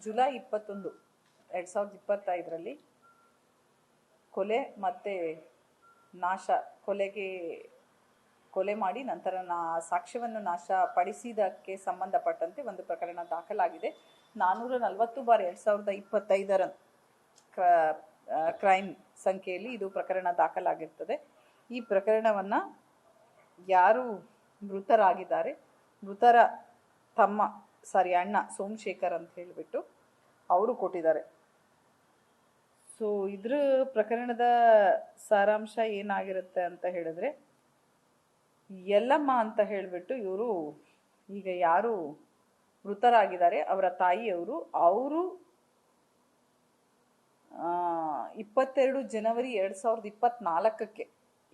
July 21, 2025ರಲ್ಲಿ ಕೊಲೆ ಮತ್ತು ನಾಶ, ಕೊಲೆ ಮಾಡಿ ನಂತರ ಸಾಕ್ಷ್ಯವನ್ನು ನಾಶಪಡಿಸಿದ್ದಕ್ಕೆ ಸಂಬಂಧಪಟ್ಟಂತೆ ಒಂದು ಪ್ರಕರಣ ದಾಖಲಾಗಿದೆ. 440/2025 ಕ್ರೈಮ್ ಸಂಖ್ಯೆಯಲ್ಲಿ ಇದು ಪ್ರಕರಣ ದಾಖಲಾಗಿರ್ತದೆ. ಈ ಪ್ರಕರಣವನ್ನು ಯಾರು ಮೃತರಾಗಿದ್ದಾರೆ, ಮೃತರ ಅಣ್ಣ ಸೋಮಶೇಖರ್ ಅಂತ ಹೇಳಿಬಿಟ್ಟು ಅವರು ಕೊಟ್ಟಿದ್ದಾರೆ. ಸೊ ಇದ್ರ ಪ್ರಕರಣದ ಸಾರಾಂಶ ಏನಾಗಿರುತ್ತೆ ಅಂತ ಹೇಳಿದ್ರೆ, ಯಲ್ಲಮ್ಮ ಅಂತ ಹೇಳಿಬಿಟ್ಟು ಇವರು ಈಗ ಯಾರು ಮೃತರಾಗಿದ್ದಾರೆ ಅವರ ತಾಯಿಯವರು, ಅವರು 22 ಜನವರಿ 2024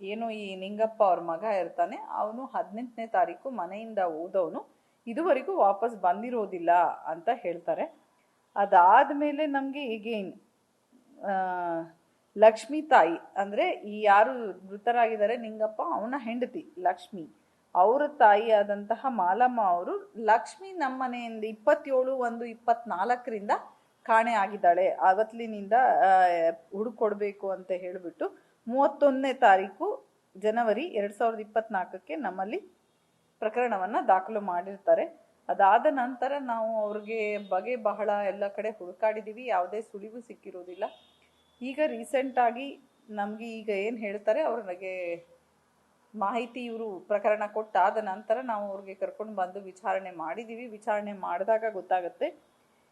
ಏನು ಈ ನಿಂಗಪ್ಪ ಅವ್ರ ಮಗ ಇರ್ತಾನೆ, ಅವನು 18ನೇ ತಾರೀಕು ಮನೆಯಿಂದ ಹೋದವನು, ಇದುವರೆಗೂ ವಾಪಸ್ ಬಂದಿರೋದಿಲ್ಲ ಅಂತ ಹೇಳ್ತಾರೆ. ಅದಾದ್ಮೇಲೆ ನಮಗೆ ಈಗೇನ್ ಲಕ್ಷ್ಮಿ ತಾಯಿ ಅಂದ್ರೆ ಈ ಯಾರು ಮೃತರಾಗಿದ್ದಾರೆ ನಿಂಗಪ್ಪ ಅವನ ಹೆಂಡತಿ ಲಕ್ಷ್ಮಿ, ಅವರ ತಾಯಿ ಆದಂತಹ ಮಾಲಮ್ಮ ಅವರು, ಲಕ್ಷ್ಮಿ ನಮ್ಮ ಮನೆಯಿಂದ 27/1/24 ಕಾಣೆ ಆಗಿದ್ದಾಳೆ, ಅವತ್ತಲಿನಿಂದ ಹುಡುಕೊಡ್ಬೇಕು ಅಂತ ಹೇಳಿಬಿಟ್ಟು 31ನೇ ತಾರೀಕು ಜನವರಿ 2024 ನಮ್ಮಲ್ಲಿ ಪ್ರಕರಣವನ್ನ ದಾಖಲು ಮಾಡಿರ್ತಾರೆ. ಅದಾದ ನಂತರ ನಾವು ಅವ್ರಿಗೆ ಬಹಳ ಎಲ್ಲ ಕಡೆ ಹುಡುಕಾಡಿದೀವಿ, ಯಾವುದೇ ಸುಳಿವು ಸಿಕ್ಕಿರೋದಿಲ್ಲ. ಈಗ ರೀಸೆಂಟ್ ಆಗಿ ನಮ್ಗೆ ಈಗ ಏನು ಹೇಳ್ತಾರೆ, ಅವ್ರಿಗೆ ಮಾಹಿತಿ ಇವರು ಪ್ರಕರಣ ಕೊಟ್ಟಾದ ನಂತರ ನಾವು ಅವ್ರಿಗೆ ಕರ್ಕೊಂಡು ಬಂದು ವಿಚಾರಣೆ ಮಾಡಿದೀವಿ. ವಿಚಾರಣೆ ಮಾಡಿದಾಗ ಗೊತ್ತಾಗುತ್ತೆ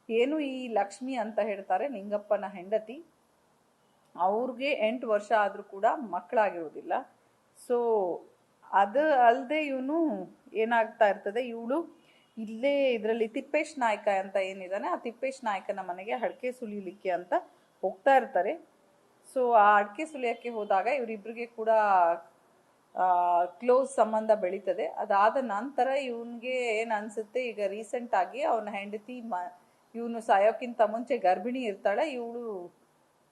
ಏನು ಈ ಲಕ್ಷ್ಮಿ ಅಂತ ಹೇಳ್ತಾರೆ ನಿಂಗಪ್ಪನ ಹೆಂಡತಿ, ಅವ್ರಿಗೆ 8 ವರ್ಷ ಆದ್ರೂ ಕೂಡ ಮಕ್ಕಳಾಗಿರೋದಿಲ್ಲ. ಸೊ ಅದು ಅಲ್ಲದೆ ಇವನು ಏನಾಗ್ತಾ ಇರ್ತದೆ, ಇವಳು ಇಲ್ಲೇ ಇದರಲ್ಲಿ ತಿಪ್ಪೇಶ್ ನಾಯ್ಕ ಅಂತ ಏನಿದಾನೆ ಆ ತಿಪ್ಪೇಶ್ ನಾಯ್ಕನ ಮನೆಗೆ ಅಡಿಕೆ ಸುಲಿಲಿಕ್ಕೆ ಅಂತ ಹೋಗ್ತಾ ಇರ್ತಾರೆ. ಸೊ ಆ ಅಡಿಕೆ ಸುಲಿಯಕ್ಕೆ ಹೋದಾಗ ಇವರಿಬ್ರಿಗೆ ಕೂಡ ಕ್ಲೋಸ್ ಸಂಬಂಧ ಬೆಳೀತದೆ. ಅದಾದ ನಂತರ ಇವನ್ಗೆ ಏನ್ ಅನ್ಸುತ್ತೆ, ಈಗ ರೀಸೆಂಟ್ ಆಗಿ ಅವನ ಹೆಂಡತಿ ಇವನು ಸಾಯೋಕ್ಕಿಂತ ಮುಂಚೆ ಗರ್ಭಿಣಿ ಇರ್ತಾಳೆ, ಇವಳು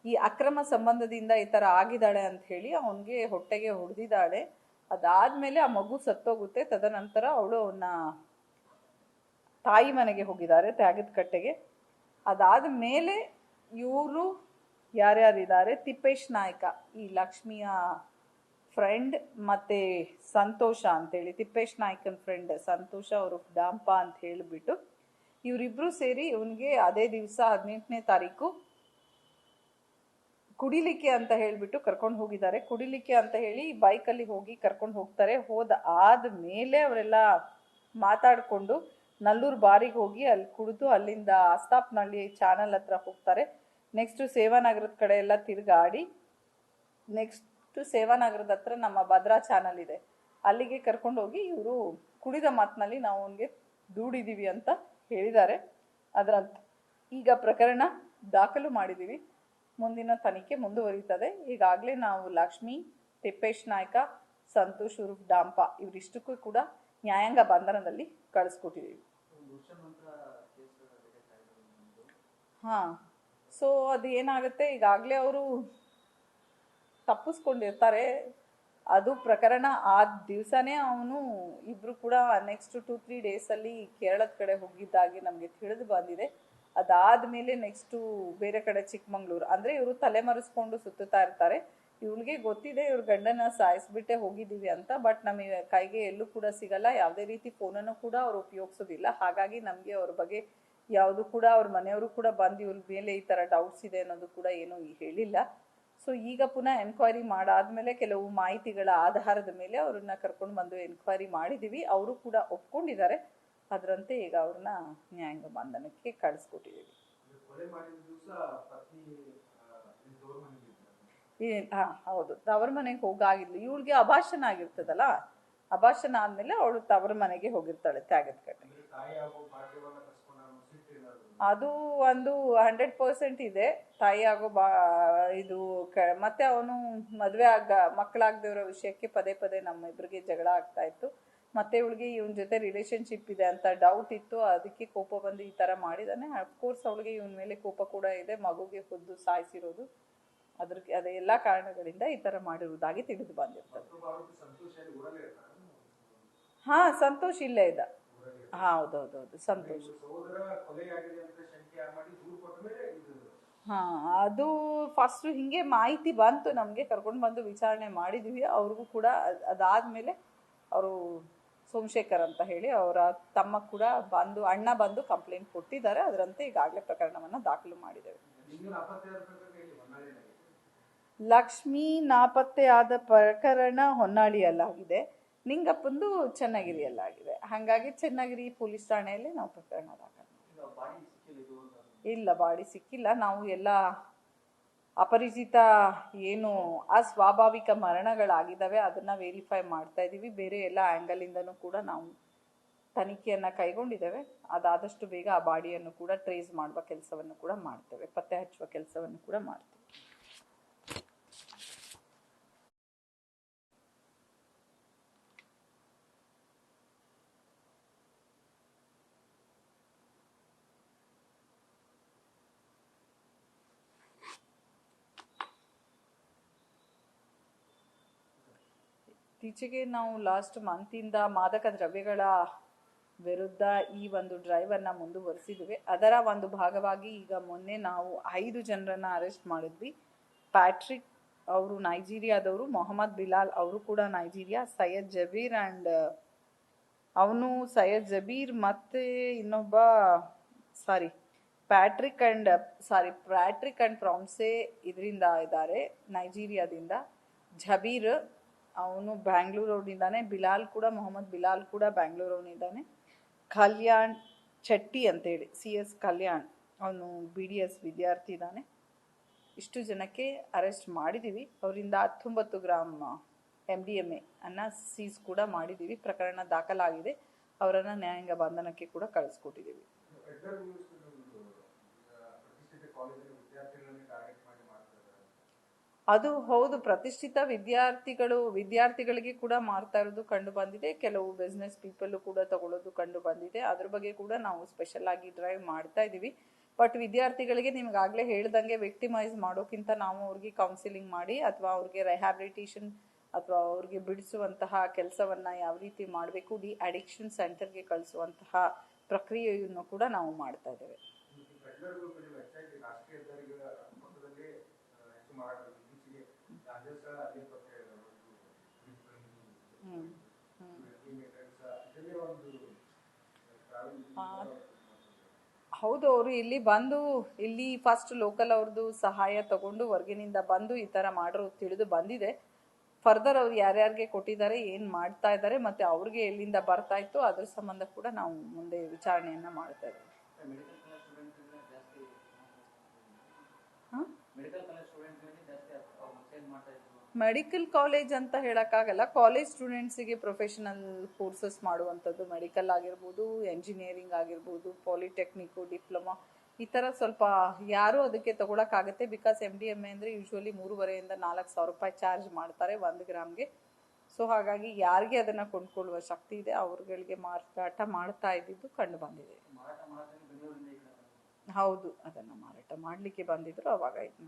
ಈ ಅಕ್ರಮ ಸಂಬಂಧದಿಂದ ಈ ತರ ಆಗಿದ್ದಾಳೆ ಅಂತ ಹೇಳಿ ಅವನ್ಗೆ ಹೊಟ್ಟೆಗೆ ಹೊಡೆದಿದ್ದಾಳೆ. ಅದಾದ್ಮೇಲೆ ಆ ಮಗು ಸತ್ತೋಗುತ್ತೆ. ತದನಂತರ ಅವಳು ಅವನ್ನ ತಾಯಿ ಮನೆಗೆ ಹೋಗಿದ್ದಾರೆ, ತ್ಯಾಗದ ಕಟ್ಟೆಗೆ. ಅದಾದ ಮೇಲೆ ಇವರು ಯಾರ್ಯಾರಿದ್ದಾರೆ, ತಿಪ್ಪೇಶ್ ನಾಯ್ಕ ಈ ಲಕ್ಷ್ಮಿಯ ಫ್ರೆಂಡ್ ಮತ್ತೆ ಸಂತೋಷ ಅಂತೇಳಿ, ತಿಪ್ಪೇಶ್ ನಾಯ್ಕನ್ ಫ್ರೆಂಡ್ ಸಂತೋಷ ಅವರು ಡಾಂಪ ಅಂತ ಹೇಳಿಬಿಟ್ಟು ಇವರಿಬ್ರು ಸೇರಿ ಇವನ್ಗೆ ಅದೇ ದಿವಸ 18ನೇ ತಾರೀಕು ಕುಡಿಲಿಕ್ಕೆ ಅಂತ ಹೇಳ್ಬಿಟ್ಟು ಕರ್ಕೊಂಡು ಹೋಗಿದ್ದಾರೆ. ಕುಡಿಲಿಕ್ಕೆ ಅಂತ ಹೇಳಿ ಬೈಕಲ್ಲಿ ಹೋಗಿ ಕರ್ಕೊಂಡು ಹೋಗ್ತಾರೆ. ಆದ್ಮೇಲೆ ಅವರೆಲ್ಲ ಮಾತಾಡ್ಕೊಂಡು ನಲ್ಲೂರು ಬಾರಿಗೆ ಹೋಗಿ ಅಲ್ಲಿ ಕುಡಿದು ಅಲ್ಲಿಂದ ಆಸ್ತಾಪ್ನಹಳ್ಳಿ ಚಾನಲ್ ಹತ್ರ ಹೋಗ್ತಾರೆ. ನೆಕ್ಸ್ಟ್ ಸೇವಾನಗರದ ಕಡೆ ಎಲ್ಲ ತಿರುಗಾಡಿ ನೆಕ್ಸ್ಟ್ ಸೇವಾನಗರದ ಹತ್ರ ನಮ್ಮ ಭದ್ರಾ ಚಾನಲ್ ಇದೆ, ಅಲ್ಲಿಗೆ ಕರ್ಕೊಂಡು ಹೋಗಿ ಇವರು ಕುಡಿದ ಮಾತಿನಲ್ಲಿ ನಾವು ಅವನಿಗೆ ದೂಡಿದೀವಿ ಅಂತ ಹೇಳಿದ್ದಾರೆ. ಅದರಂತ ಈಗ ಪ್ರಕರಣ ದಾಖಲು ಮಾಡಿದೀವಿ, ಮುಂದಿನ ತನಿಖೆ ಮುಂದುವರಿತದೆ. ಈಗಾಗಲೇ ನಾವು ಲಕ್ಷ್ಮಿ, ತಿಪ್ಪೇಶ್ ನಾಯ್ಕ, ಸಂತೋಷ್ ಉರ್ಫ್ ಡಾಂಪ ಇವರಿಷ್ಟಕ್ಕೂ ಕೂಡ ನ್ಯಾಯಾಂಗ ಬಂಧನದಲ್ಲಿ ಕಳಿಸ್ಕೊಟ್ಟಿದ್ದೀವಿ. ಸೊ ಅದು ಏನಾಗುತ್ತೆ, ಈಗಾಗಲೇ ಅವರು ತಪ್ಪಿಸ್ಕೊಂಡಿರ್ತಾರೆ. ಅದು ಪ್ರಕರಣ ಆದ ದಿವಸನೇ ಅವನು ಇಬ್ರು ಕೂಡ ನೆಕ್ಸ್ಟ್ 2-3 ಡೇಸಲ್ಲಿ ಕೇರಳದ ಕಡೆ ಹೋಗಿದ್ದಾಗಿ ನಮಗೆ ತಿಳಿದು ಬಂದಿದೆ. ಅದಾದ್ಮೇಲೆ ನೆಕ್ಸ್ಟು ಬೇರೆ ಕಡೆ ಚಿಕ್ಕಮಂಗ್ಳೂರು, ಅಂದ್ರೆ ಇವರು ತಲೆಮರೆಸ್ಕೊಂಡು ಸುತ್ತುತ್ತಾ ಇರ್ತಾರೆ. ಇವ್ಳಿಗೆ ಗೊತ್ತಿದೆ ಇವ್ರ ಗಂಡನ ಸಾಯಿಸ್ಬಿಟ್ಟೆ ಹೋಗಿದ್ದೀವಿ ಅಂತ, ಬಟ್ ನಮಗೆ ಕೈಗೆ ಎಲ್ಲೂ ಕೂಡ ಸಿಗಲ್ಲ, ಯಾವುದೇ ರೀತಿ ಫೋನನ್ನು ಕೂಡ ಅವ್ರು ಉಪಯೋಗಿಸೋದಿಲ್ಲ. ಹಾಗಾಗಿ ನಮಗೆ ಅವ್ರ ಬಗ್ಗೆ ಯಾವುದು ಕೂಡ ಅವ್ರ ಮನೆಯವರು ಕೂಡ ಬಂದು ಇವ್ರ ಮೇಲೆ ಈ ತರ ಡೌಟ್ಸ್ ಇದೆ ಅನ್ನೋದು ಕೂಡ ಏನೂ ಹೇಳಿಲ್ಲ. ಸೊ ಈಗ ಪುನಃ ಎನ್ಕ್ವೈರಿ ಮಾಡಾದ್ಮೇಲೆ ಕೆಲವು ಮಾಹಿತಿಗಳ ಆಧಾರದ ಮೇಲೆ ಅವ್ರನ್ನ ಕರ್ಕೊಂಡು ಬಂದು ಎನ್ಕ್ವೈರಿ ಮಾಡಿದೀವಿ. ಅವರು ಕೂಡ ಒಪ್ಕೊಂಡಿದ್ದಾರೆ. ಅದರಂತೆ ಈಗ ಅವ್ರನ್ನ ನ್ಯಾಯಾಂಗ ಬಂಧನಕ್ಕೆ ಕಳಿಸ್ಕೊಟ್ಟಿದ್ದೀವಿ. ಹೌದು, ತವರ ಮನೆಗೆ ಹೋಗಾಗಿದ್ಲು. ಇವಳಿಗೆ ಅಭಾಷಣ ಆಗಿರ್ತದಲ್ಲ, ಅಭಾಷಣ ಆದ್ಮೇಲೆ ಅವಳು ತವರ ಮನೆಗೆ ಹೋಗಿರ್ತಾಳೆ ತ್ಯಾಗದ ಕಟ್ಟೆಗೆ. ಅದು ಒಂದು 100% ಇದೆ. ತಾಯಿ ಆಗೋ ಇದು ಮತ್ತೆ ಅವನು ಮದುವೆ ಮಕ್ಕಳಾಗದಿರೋ ವಿಷಯಕ್ಕೆ ಪದೇ ಪದೇ ನಮ್ಮ ಇಬ್ಬರಿಗೆ ಜಗಳ ಆಗ್ತಾ ಇತ್ತು. ಮತ್ತೆ ಇವಳಿಗೆ ಇವನ್ ಜೊತೆ ರಿಲೇಶನ್ಶಿಪ್ ಇದೆ ಅಂತ ಡೌಟ್ ಇತ್ತು, ಅದಕ್ಕೆ ಕೋಪ ಬಂದು ಈ ತರ ಮಾಡಿದಾನೆ. ಅಫ್ಕೋರ್ಸ್ ಅವಳಿಗೆ ಇವನ್ ಮೇಲೆ ಕೋಪ ಕೂಡ ಇದೆ, ಮಗುಗೆ ಖುದ್ದು ಸಾಯಿಸಿರೋದು, ಅದೇ ಎಲ್ಲಾ ಕಾರಣಗಳಿಂದ ಈ ತರ ಮಾಡಿರುವುದಾಗಿ ತಿಳಿದು ಬಂದಿರ್ತದೆ. ಸಂತೋಷ್ ಇಲ್ಲೇ ಇದ್ದ. ಹೌದೌದೌದು, ಸಂತೋಷ. ಹಾ, ಅದು ಫಸ್ಟ್ ಹಿಂಗೆ ಮಾಹಿತಿ ಬಂತು ನಮಗೆ, ಕರ್ಕೊಂಡು ಬಂದು ವಿಚಾರಣೆ ಮಾಡಿದ್ವಿ. ಅವ್ರಿಗೂ ಕೂಡ ಅದಾದ್ಮೇಲೆ ಅವರು ಸೋಮಶೇಖರ್ ಅಂತ ಹೇಳಿ ಅವರ ತಮ್ಮ ಕೂಡ ಬಂದು, ಅಣ್ಣ ಬಂದು ಕಂಪ್ಲೇಂಟ್ ಕೊಟ್ಟಿದ್ದಾರೆ. ಅದರಂತೆ ಈಗಾಗಲೇ ಪ್ರಕರಣವನ್ನು ದಾಖಲು ಮಾಡಿದ್ದೇವೆ. ಲಕ್ಷ್ಮಿ ನಾಪತ್ತೆ ಆದ ಪ್ರಕರಣ ಹೊನ್ನಾಳಿಯಲ್ಲಾಗಿದೆ, ನಿಂಗಪ್ಪಂದು ಚನ್ನಗಿರಿಯಲ್ಲಾಗಿದೆ. ಹಾಗಾಗಿ ಚನ್ನಗಿರಿ ಪೊಲೀಸ್ ಠಾಣೆಯಲ್ಲಿ ನಾವು ಪ್ರಕರಣ ದಾಖಲು. ಇಲ್ಲ, ಬಾಡಿ ಸಿಕ್ಕಿಲ್ಲ. ನಾವು ಎಲ್ಲ ಅಪರಿಚಿತ ಏನು ಅಸ್ವಾಭಾವಿಕ ಮರಣಗಳಾಗಿದ್ದಾವೆ ಅದನ್ನ ವೆರಿಫೈ ಮಾಡ್ತಾ ಇದ್ದೀವಿ. ಬೇರೆ ಎಲ್ಲ ಆ್ಯಂಗಲ್ ಇಂದನೂ ಕೂಡ ನಾವು ತನಿಖೆಯನ್ನು ಕೈಗೊಂಡಿದ್ದೇವೆ. ಅದಾದಷ್ಟು ಬೇಗ ಆ ಬಾಡಿಯನ್ನು ಕೂಡ ಟ್ರೇಸ್ ಮಾಡುವ ಕೆಲಸವನ್ನು ಕೂಡ ಮಾಡ್ತೇವೆ, ಪತ್ತೆ ಹಚ್ಚುವ ಕೆಲಸವನ್ನು ಕೂಡ ಮಾಡ್ತೇವೆ. ಇತ್ತೀಚೆಗೆ ನಾವು ಲಾಸ್ಟ್ ಮಂತಿಂದ ಮಾದಕ ದ್ರವ್ಯಗಳ ವಿರುದ್ಧ ಈ ಒಂದು ಡ್ರೈವನ್ನ ಮುಂದುವರಿಸಿದ್ವಿ. ಅದರ ಒಂದು ಭಾಗವಾಗಿ ಈಗ ಮೊನ್ನೆ ನಾವು 5 ಜನರನ್ನ ಅರೆಸ್ಟ್ ಮಾಡಿದ್ವಿ. ಪ್ಯಾಟ್ರಿಕ್ ಅವರು ನೈಜೀರಿಯಾದವರು, ಮೊಹಮ್ಮದ್ ಬಿಲಾಲ್ ಅವರು ಕೂಡ ನೈಜೀರಿಯಾ, ಸೈಯದ್ ಜಬೀರ್ ಮತ್ತೆ ಇನ್ನೊಬ್ಬ ಪ್ಯಾಟ್ರಿಕ್ ಅಂಡ್ ಪ್ರಾಮ್ಸೆ ಇದರಿಂದ ಇದ್ದಾರೆ, ನೈಜೀರಿಯಾದಿಂದ. ಜಬೀರ್ ಅವನು ಬ್ಯಾಂಗ್ಳೂರವನಿದ್ದಾನೆ. ಬಿಲಾಲ್ ಕೂಡ, ಮೊಹಮ್ಮದ್ ಬಿಲಾಲ್ ಕೂಡ ಬ್ಯಾಂಗ್ಳೂರವನಿದ್ದಾನೆ. ಕಲ್ಯಾಣ್ ಚಟ್ಟಿ ಅಂತೇಳಿ CS ಕಲ್ಯಾಣ್, ಅವನು BDS ವಿದ್ಯಾರ್ಥಿ ಇದ್ದಾನೆ. ಇಷ್ಟು ಜನಕ್ಕೆ ಅರೆಸ್ಟ್ ಮಾಡಿದ್ದೀವಿ. ಅವರಿಂದ 19 ಗ್ರಾಮ್ MDMA ಅನ್ನ ಸೀಸ್ ಕೂಡ ಮಾಡಿದ್ದೀವಿ. ಪ್ರಕರಣ ದಾಖಲಾಗಿದೆ. ಅವರನ್ನು ನ್ಯಾಯಾಂಗ ಬಂಧನಕ್ಕೆ ಕೂಡ ಕಳಿಸ್ಕೊಟ್ಟಿದ್ದೀವಿ. ಅದು ಹೌದು, ಪ್ರತಿಷ್ಠಿತ ವಿದ್ಯಾರ್ಥಿಗಳಿಗೆ ಕೂಡ ಮಾರ್ತಾ ಇರೋದು ಕಂಡು ಬಂದಿದೆ. ಕೆಲವು ಬಿಸ್ನೆಸ್ ಪೀಪಲ್ ಕೂಡ ತಗೊಳ್ಳೋದು ಕಂಡು ಬಂದಿದೆ. ಅದ್ರ ಬಗ್ಗೆ ಕೂಡ ನಾವು ಸ್ಪೆಷಲ್ ಆಗಿ ಡ್ರೈವ್ ಮಾಡ್ತಾ ಇದೀವಿ. ಬಟ್ ವಿದ್ಯಾರ್ಥಿಗಳಿಗೆ ನಿಮ್ಗಾಗ್ಲೇ ಹೇಳ್ದಂಗೆ ವಿಕ್ಟಿಮೈಸ್ ಮಾಡೋಕ್ಕಿಂತ ನಾವು ಅವ್ರಿಗೆ ಕೌನ್ಸಿಲಿಂಗ್ ಮಾಡಿ ಅಥವಾ ಅವ್ರಿಗೆ ರಿಹ್ಯಾಬಿಲಿಟೇಷನ್ ಅಥವಾ ಅವ್ರಿಗೆ ಬಿಡಿಸುವಂತಹ ಕೆಲಸವನ್ನ ಯಾವ ರೀತಿ ಮಾಡಬೇಕು, ಅಡಿಕ್ಷನ್ ಸೆಂಟರ್ಗೆ ಕಳಿಸುವಂತಹ ಪ್ರಕ್ರಿಯೆಯನ್ನು ಕೂಡ ನಾವು ಮಾಡ್ತಾ ಇದ್ದೇವೆ. ಹೌದು, ಅವರು ಇಲ್ಲಿ ಫಸ್ಟ್ ಲೋಕಲ್ ಅವ್ರದ್ದು ಸಹಾಯ ತಗೊಂಡು ಹೊರಗಿನಿಂದ ಬಂದು ಈ ತರ ಮಾಡೋ ತಿಳಿದು ಬಂದಿದೆ. ಫರ್ದರ್ ಅವ್ರು ಯಾರ್ಯಾರಿಗೆ ಕೊಟ್ಟಿದ್ದಾರೆ, ಏನ್ ಮಾಡ್ತಾ ಇದ್ದಾರೆ, ಮತ್ತೆ ಅವ್ರಿಗೆ ಎಲ್ಲಿಂದ ಬರ್ತಾ ಇತ್ತು ಅದ್ರ ಸಂಬಂಧ ಕೂಡ ನಾವು ಮುಂದೆ ವಿಚಾರಣೆಯನ್ನ ಮಾಡ್ತಾ ಇದ್ದೇವೆ. ಮೆಡಿಕಲ್ ಕಾಲೇಜ್ ಅಂತ ಹೇಳಕ್ಕಾಗಲ್ಲ. ಕಾಲೇಜ್ ಸ್ಟೂಡೆಂಟ್ಸಿಗೆ ಪ್ರೊಫೆಷನಲ್ ಕೋರ್ಸಸ್ ಮಾಡುವಂಥದ್ದು, ಮೆಡಿಕಲ್ ಆಗಿರ್ಬೋದು, ಎಂಜಿನಿಯರಿಂಗ್ ಆಗಿರ್ಬೋದು, ಪಾಲಿಟೆಕ್ನಿಕ್, ಡಿಪ್ಲೊಮಾ, ಈ ಥರ ಸ್ವಲ್ಪ ಯಾರು ಅದಕ್ಕೆ ತಗೊಳಕ್ಕಾಗತ್ತೆ. ಬಿಕಾಸ್ MDMA ಅಂದರೆ ಯೂಶ್ವಲಿ 3,500 ಇಂದ 4,000 ರೂಪಾಯಿ ಚಾರ್ಜ್ ಮಾಡ್ತಾರೆ 1 ಗ್ರಾಮ್ಗೆ. ಸೊ ಹಾಗಾಗಿ ಯಾರಿಗೆ ಅದನ್ನು ಕೊಂಡ್ಕೊಳ್ಳುವ ಶಕ್ತಿ ಇದೆ ಅವ್ರಗಳಿಗೆ ಮಾರಾಟ ಮಾಡ್ತಾ ಇದ್ದಿದ್ದು ಕಂಡು ಬಂದಿದೆ. ಹೌದು, ಅದನ್ನು ಮಾರಾಟ ಮಾಡಲಿಕ್ಕೆ ಬಂದಿದ್ರು, ಅವಾಗ ಇದು